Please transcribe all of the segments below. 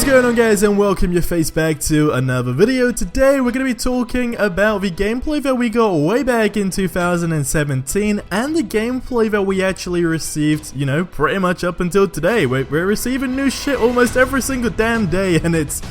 going on, guys, and welcome your face back to another video. Today we're going to be talking about the gameplay that we got way back in 2017 and the gameplay that we actually received, you know, pretty much up until today. We're receiving new shit almost every single damn day, and it's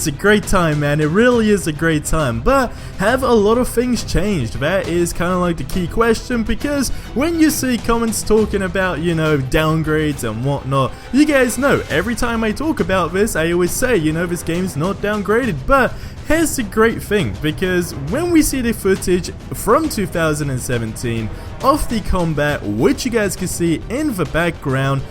a great time, man. It really is a great time. But have a lot of things changed? That is kind of like the key question, because when you see comments talking about, you know, downgrades and whatnot, you guys know every time I talk about this, I always say, you know, this game's not downgraded. But here's the great thing, because when we see the footage from 2017 of the combat, which you guys can see in the background,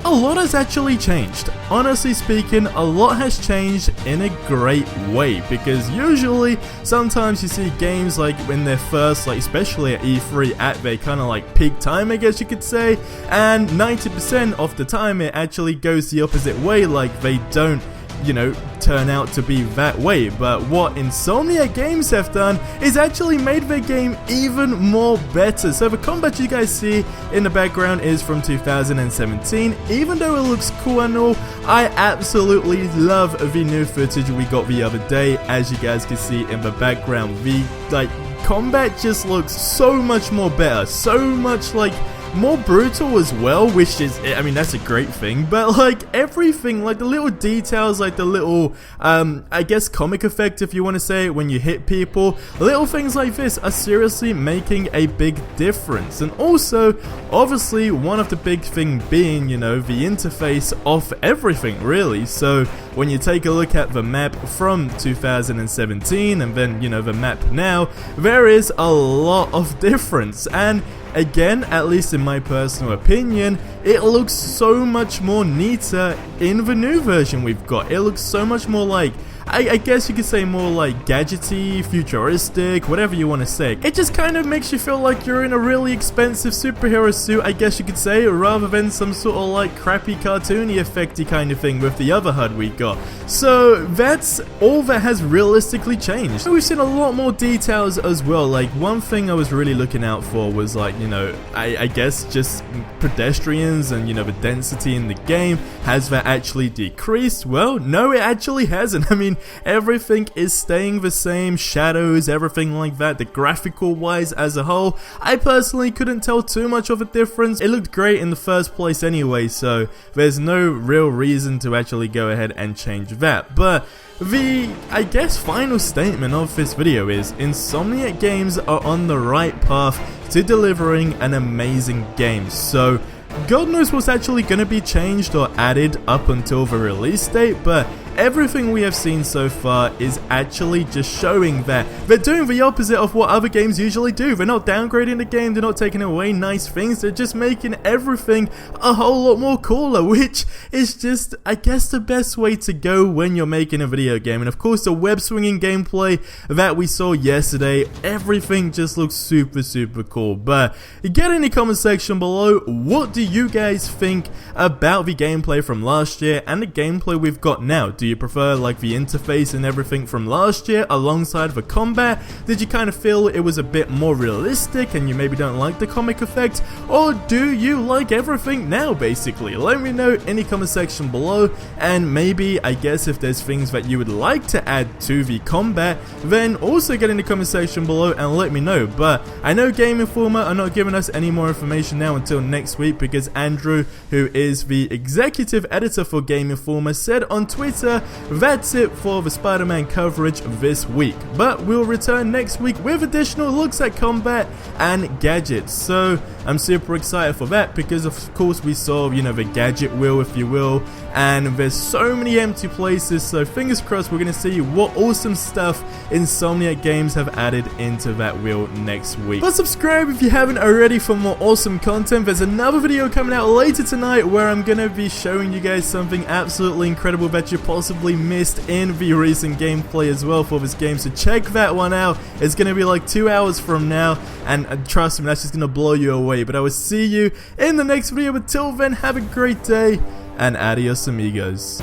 a lot has actually changed. Honestly speaking, a lot has changed in a great way, because usually sometimes you see games like when they're first, like especially at E3, at their kind of like peak time, I guess you could say, and 90% of the time it actually goes the opposite way, like they don't, you know, turn out to be that way. But what Insomniac Games have done is actually made their game even more better. So the combat you guys see in the background is from 2017. Even though it looks cool and all, I absolutely love the new footage we got the other day. As you guys can see in the background, the combat just looks so much more better, so much like more brutal as well, which is, I mean, that's a great thing. But like everything, like the little details, like the little I guess comic effect, if you want to say it, when you hit people, little things like this are seriously making a big difference. And also, obviously, one of the big thing being, you know, the interface of everything, really. So when you take a look at the map from 2017 and then, you know, the map now, there is a lot of difference. And again, at least in my personal opinion, it looks so much more neater in the new version we've got. It looks so much more like, I guess you could say more like gadgety, futuristic, whatever you want to say. It just kind of makes you feel like you're in a really expensive superhero suit, I guess you could say, rather than some sort of like crappy cartoony effecty kind of thing with the other HUD we got. So that's all that has realistically changed. We've seen a lot more details as well. Like one thing I was really looking out for was like, you know, I guess just pedestrians and, you know, the density in the game. Has that actually decreased? Well, no, it actually hasn't. I mean, everything is staying the same, shadows, everything like that. The graphical wise as a whole, I personally couldn't tell too much of a difference. It looked great in the first place anyway, so there's no real reason to actually go ahead and change that. But the, I guess, final statement of this video is Insomniac Games are on the right path to delivering an amazing game. So God knows what's actually going to be changed or added up until the release date, but everything we have seen so far is actually just showing that they're doing the opposite of what other games usually do. They're not downgrading the game, they're not taking away nice things, they're just making everything a whole lot more cooler, which is just, I guess, the best way to go when you're making a video game. And of course, the web swinging gameplay that we saw yesterday, everything just looks super cool. But get in the comment section below, what do you guys think about the gameplay from last year and the gameplay we've got now? Do you prefer like the interface and everything from last year alongside the combat? Did you kind of feel it was a bit more realistic and you maybe don't like the comic effect? Or do you like everything now, basically? Let me know in the comment section below, and maybe, I guess, if there's things that you would like to add to the combat, then also get in the comment section below and let me know. But I know Game Informer are not giving us any more information now until next week, because Andrew, who is the executive editor for Game Informer, said on Twitter, that's it for the Spider-Man coverage this week. But we'll return next week with additional looks at combat and gadgets. So I'm super excited for that, because of course we saw, you know, the gadget wheel, if you will, and there's so many empty places. So fingers crossed we're going to see what awesome stuff Insomniac Games have added into that wheel next week. But subscribe if you haven't already for more awesome content. There's another video coming out later tonight where I'm going to be showing you guys something absolutely incredible that you possibly missed in the recent gameplay as well for this game. So check that one out. It's going to be like 2 hours from now, and trust me, that's just going to blow you away. But I will see you in the next video. But till then, have a great day, and adios amigos.